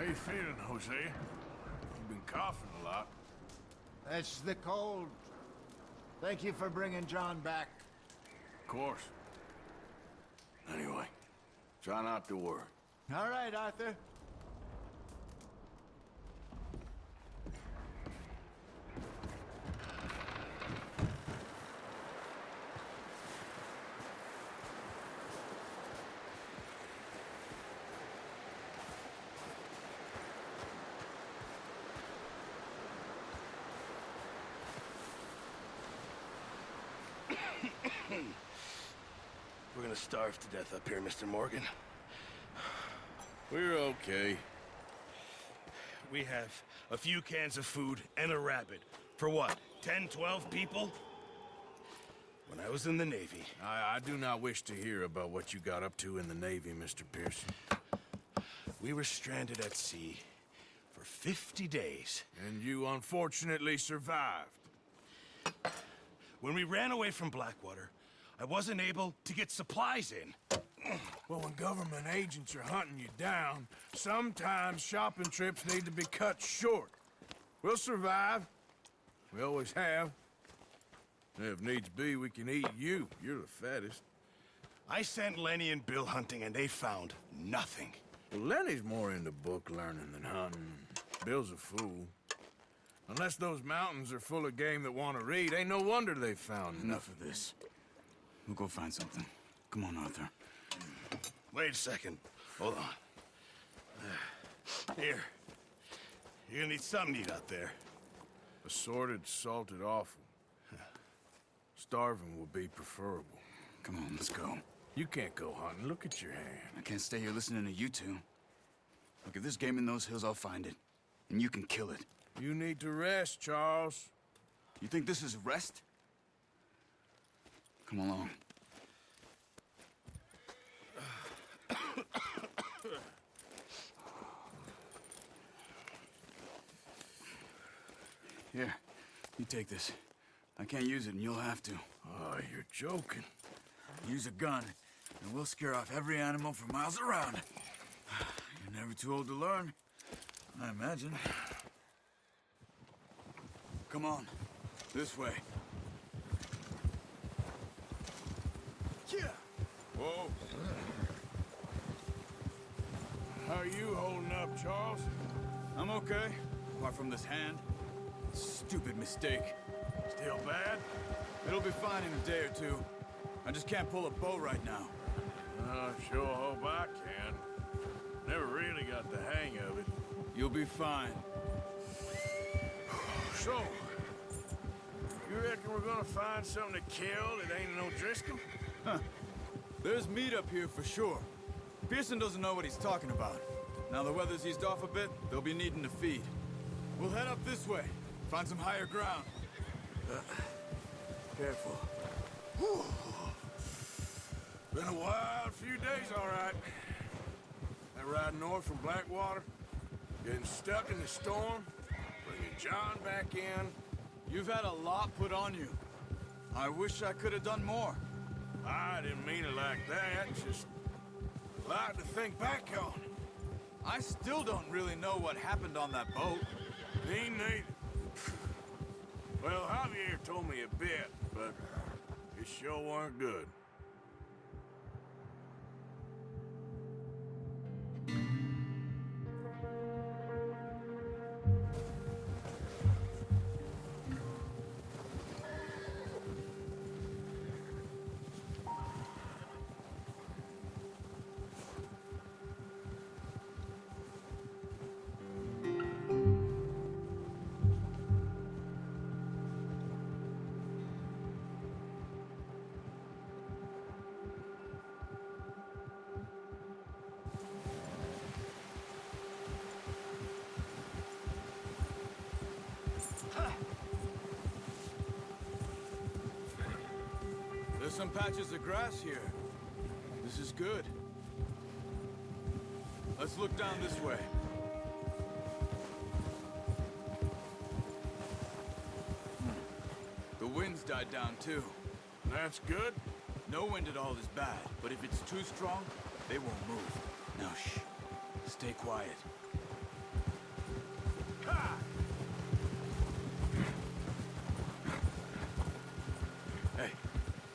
you feeling, Hosea? You've been coughing a lot. That's the cold. Thank you for bringing John back. Of course. Anyway, try not to worry. All right, Arthur. We're gonna starve to death up here, Mr. Morgan. We're okay. We have a few cans of food and a rabbit. For what, 10, 12 people? When I was in the Navy... I do not wish to hear about what you got up to in the Navy, Mr. Pearson. We were stranded at sea for 50 days. And you unfortunately survived. When we ran away from Blackwater, I wasn't able to get supplies in. Well, when government agents are hunting you down, sometimes shopping trips need to be cut short. We'll survive. We always have. And if needs be, we can eat you. You're the fattest. I sent Lenny and Bill hunting, and they found nothing. Well, Lenny's more into book learning than hunting. Bill's a fool. Unless those mountains are full of game that want to read, ain't no wonder they found Enough of this. We'll go find something. Come on, Arthur. Wait a second. Hold on. Here. You're gonna need something to eat out there. Assorted, salted offal. Starving would be preferable. Come on, let's go. You can't go hunting. Look at your hand. I can't stay here listening to you two. Look, if there's game in those hills, I'll find it. And you can kill it. You need to rest, Charles. You think this is rest? Come along. Here, you take this. I can't use it, and you'll have to. Oh, you're joking. Use a gun, and we'll scare off every animal for miles around. You're never too old to learn, I imagine. Come on, this way. Yeah. Whoa. How are you holding up, Charles? I'm okay, apart from this hand. Stupid mistake. Still bad? It'll be fine in a day or two. I just can't pull a bow right now. I sure hope I can. Never really got the hang of it. You'll be fine. So, you reckon we're gonna find something to kill that ain't no Driscoll? Huh. There's meat up here for sure. Pearson doesn't know what he's talking about. Now the weather's eased off a bit, they'll be needing to feed. We'll head up this way, find some higher ground. Careful. Whew. Been a wild few days, all right. That ride north from Blackwater, getting stuck in the storm, bringing John back in. You've had a lot put on you. I wish I could have done more. I didn't mean it like that, just a lot to think back on. I still don't really know what happened on that boat. Me neither. Well, Javier told me a bit, but it sure weren't good. There's some patches of grass here. This is good. Let's look down this way. The wind's died down too. That's good. No wind at all is bad, but if it's too strong, they won't move. Now shh. Stay quiet.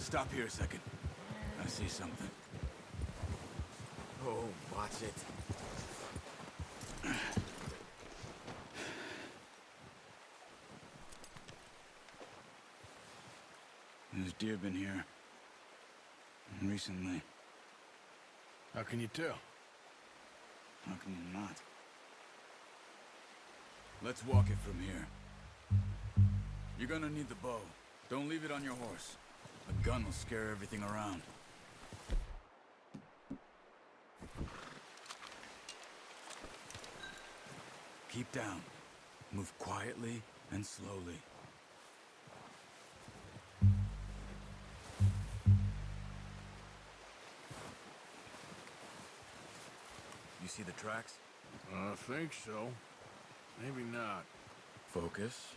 Stop here a second. I see something. Oh, watch it. There's deer been here. Recently. How can you tell? How can you not? Let's walk it from here. You're gonna need the bow. Don't leave it on your horse. A gun will scare everything around. Keep down. Move quietly and slowly. You see the tracks? I think so. Maybe not. Focus.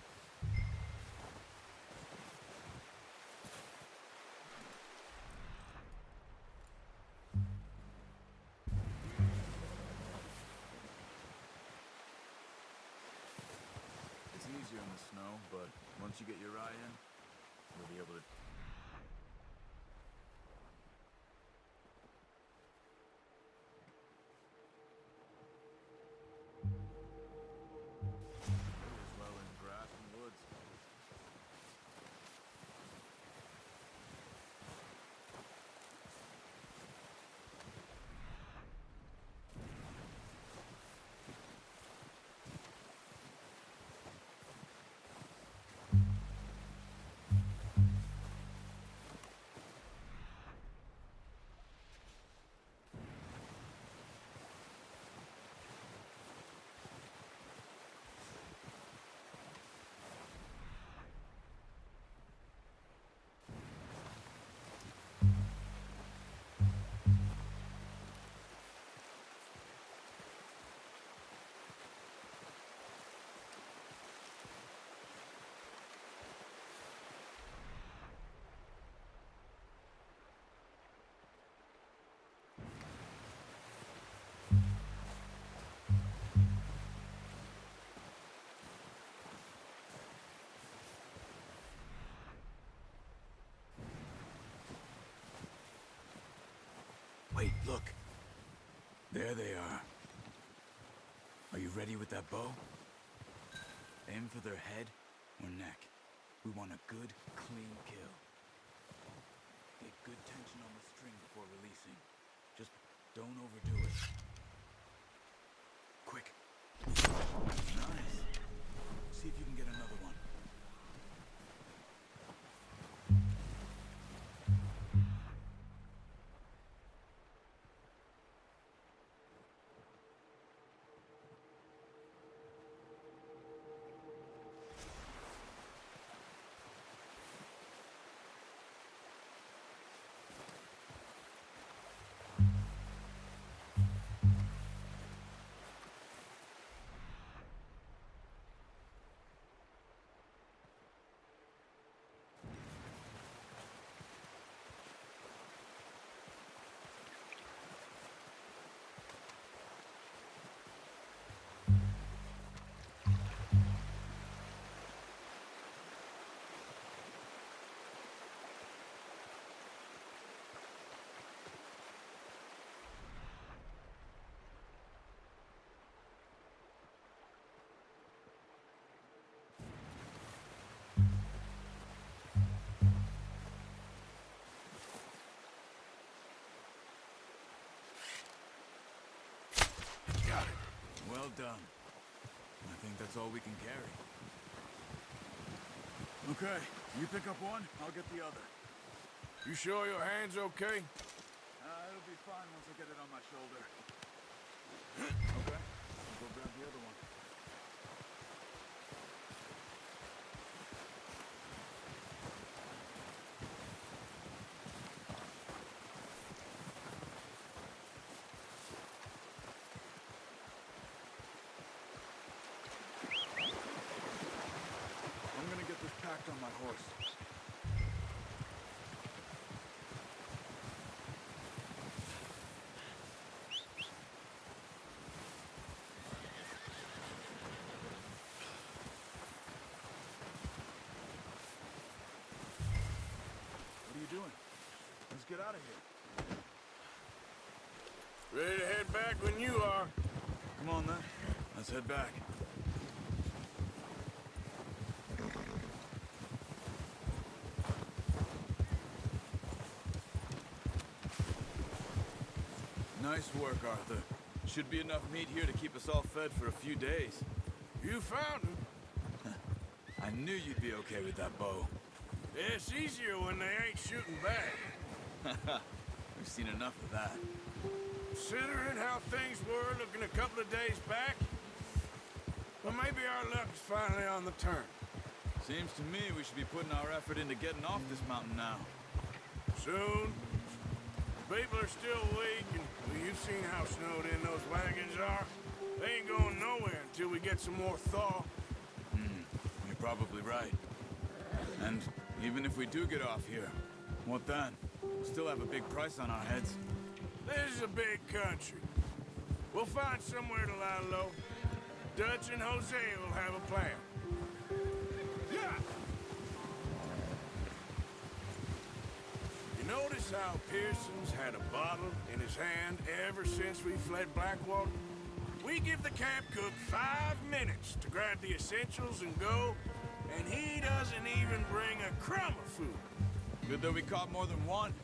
It's easier in the snow, but once you get your eye in, you'll be able to... as well in grass and woods. Wait, look. There they are. Are you ready with that bow? Aim for their head or neck. We want a good, clean kill. Get good tension on the string before releasing. Just don't overdo it. Quick. Nice. See if you can get another one. Well done. I think that's all we can carry. Okay, you pick up one, I'll get the other. You sure your hand's okay? It'll be fine once I get it on my shoulder. Okay, I'll go grab the other one. I'm gonna get this packed on my horse. What are you doing? get out of here. Ready to head back when you are. Come on, then. Let's head back. Nice work, Arthur. Should be enough meat here to keep us all fed for a few days. You found him. I knew you'd be okay with that bow. It's easier when they ain't shooting back. We've seen enough of that. Considering how things were looking a couple of days back, well, maybe our luck is finally on the turn. Seems to me we should be putting our effort into getting off this mountain now. Soon. People are still weak, and well, you've seen how snowed in those wagons are. They ain't going nowhere until we get some more thaw. You're probably right. And even if we do get off here, what then? We'll still have a big price on our heads. This is a big country. We'll find somewhere to lie low. Dutch and Hosea will have a plan. Yeah! You notice how Pearson's had a bottle in his hand ever since we fled Blackwater? We give the camp cook 5 minutes to grab the essentials and go, and he doesn't even bring a crumb of food. Good that we caught more than one.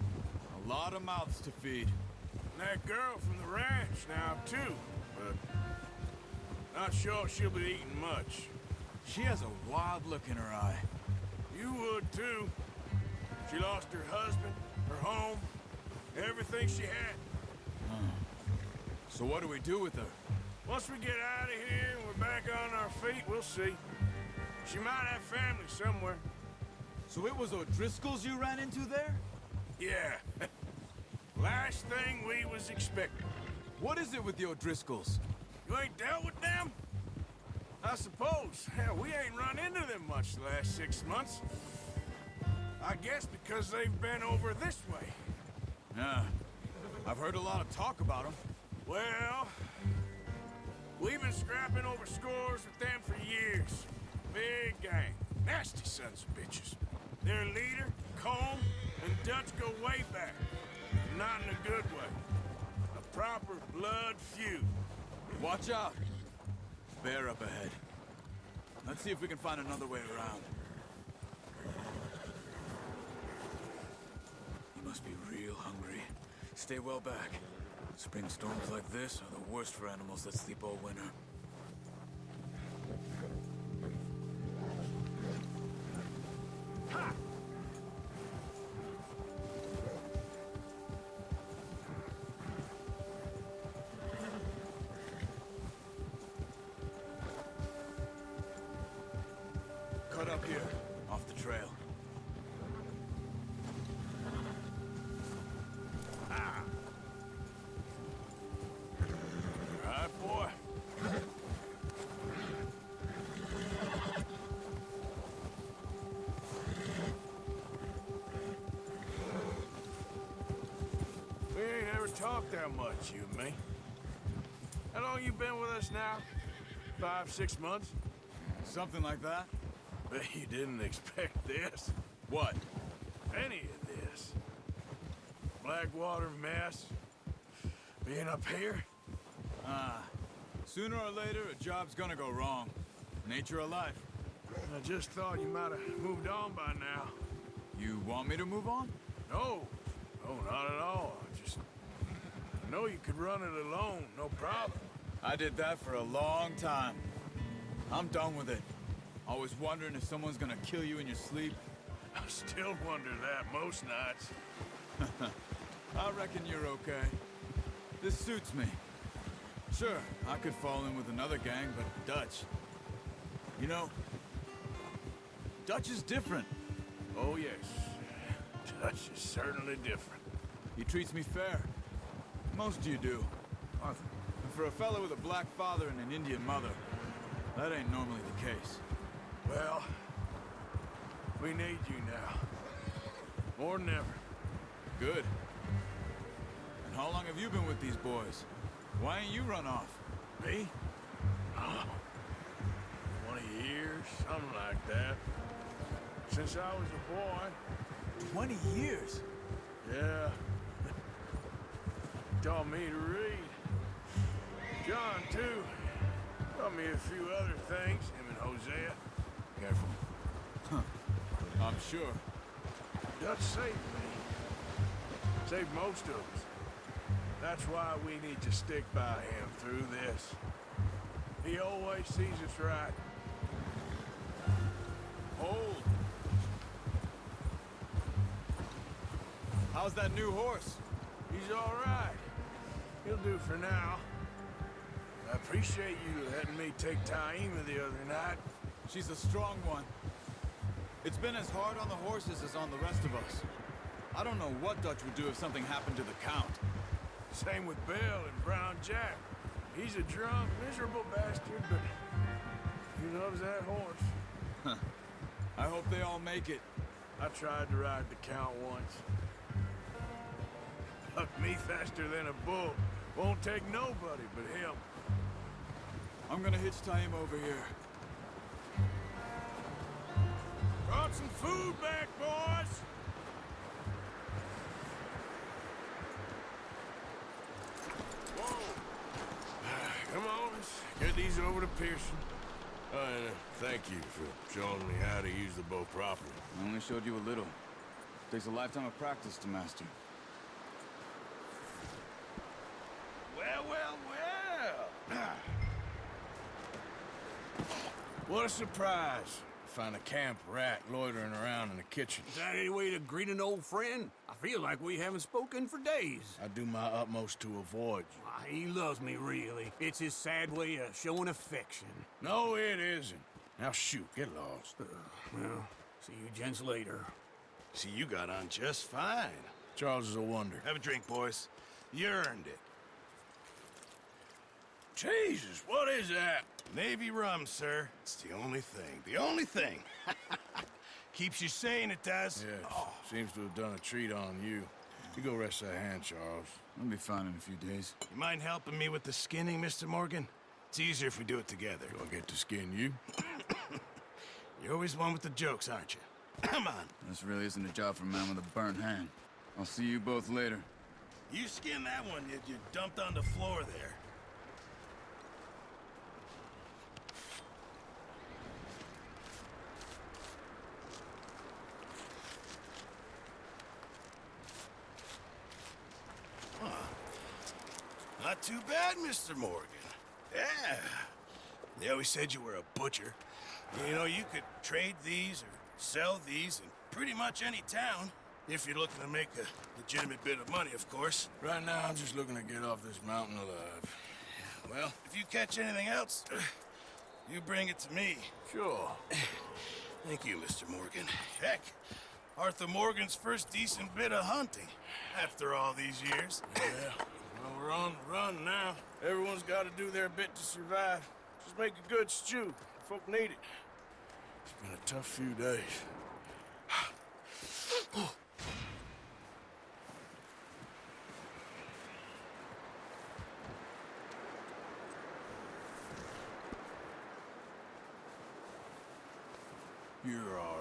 A lot of mouths to feed. And that girl from the ranch now, too, but not sure she'll be eating much. She has a wild look in her eye. You would, too. She lost her husband, her home, everything she had. So what do we do with her? Once we get out of here and we're back on our feet, we'll see. She might have family somewhere. So it was O'Driscoll's you ran into there? Yeah. Last thing we was expecting. What is it with the O'Driscolls? You ain't dealt with them? I suppose. Hell, we ain't run into them much the last 6 months. I guess because they've been over this way. Yeah. I've heard a lot of talk about them. Well, we've been scrapping over scores with them for years. Big gang. Nasty sons of bitches. Their leader, Combe, and Dutch go way back. Not in a good way. A proper blood feud. Watch out. Bear up ahead. Let's see if we can find another way around. You must be real hungry. Stay well back. Spring storms like this are the worst for animals that sleep all winter. Ha! Cut up here, off the trail. Ah! All right, boy. We ain't ever talked that much, you and me. How long you been with us now? 5, 6 months? Something like that? Bet you didn't expect this. What? Any of this. Blackwater mess. Being up here? Sooner or later, a job's gonna go wrong. Nature of life. I just thought you might have moved on by now. You want me to move on? No. No, not at all. I know you could run it alone, no problem. I did that for a long time. I'm done with it. Always wondering if someone's gonna kill you in your sleep. I still wonder that most nights. I reckon you're okay. This suits me. Sure, I could fall in with another gang, but Dutch... You know, Dutch is different. Oh, yes. Dutch is certainly different. He treats me fair. Most of you do. And for a fella with a black father and an Indian mother, that ain't normally the case. Well, we need you now. More than ever. Good. And how long have you been with these boys? Why ain't you run off? Me? Oh, 20 years, something like that. Since I was a boy. 20 years? Yeah. Taught me to read. John, too. Taught me a few other things, him and Hosea. Careful. I'm sure. Dutch saved me. Saved most of us. That's why we need to stick by him through this. He always sees us right. Hold. How's that new horse? He's all right. He'll do for now. I appreciate you letting me take Taima the other night. She's a strong one. It's been as hard on the horses as on the rest of us. I don't know what Dutch would do if something happened to the Count. Same with Bill and Brown Jack. He's a drunk, miserable bastard, but he loves that horse. I hope they all make it. I tried to ride the Count once. Hucked me faster than a bull. Won't take nobody but him. I'm gonna hitch Taima over here. Brought some food back, boys! Whoa! Come on, let's get these over to Pearson. And thank you for showing me how to use the bow properly. I only showed you a little. Takes a lifetime of practice to master. Well, well, well! What a surprise. Find a camp rat loitering around in the kitchen. Is that any way to greet an old friend? I feel like we haven't spoken for days. I do my utmost to avoid you. Why, he loves me, really. It's his sad way of showing affection. No, it isn't. Now shoot, get lost. Well, see you gents later. See, you got on just fine. Charles is a wonder. Have a drink, boys. You earned it. Jesus, what is that? Navy rum, sir. It's the only thing. The only thing. Keeps you sane, it does. Yes, seems to have done a treat on you. You go rest that hand, Charles. I'll be fine in a few days. You mind helping me with the skinning, Mr. Morgan? It's easier if we do it together. Do I get to skin you? You're always one with the jokes, aren't you? Come on. This really isn't a job for a man with a burnt hand. I'll see you both later. You skin that one you dumped on the floor there. Not too bad, Mr. Morgan. Yeah. They always said you were a butcher. You know, you could trade these or sell these in pretty much any town. If you're looking to make a legitimate bit of money, of course. Right now, I'm just looking to get off this mountain alive. Well, if you catch anything else, you bring it to me. Sure. Thank you, Mr. Morgan. Heck, Arthur Morgan's first decent bit of hunting after all these years. Yeah. Well, we're on the run now. Everyone's got to do their bit to survive. Just make a good stew. Folk need it. It's been a tough few days. You're all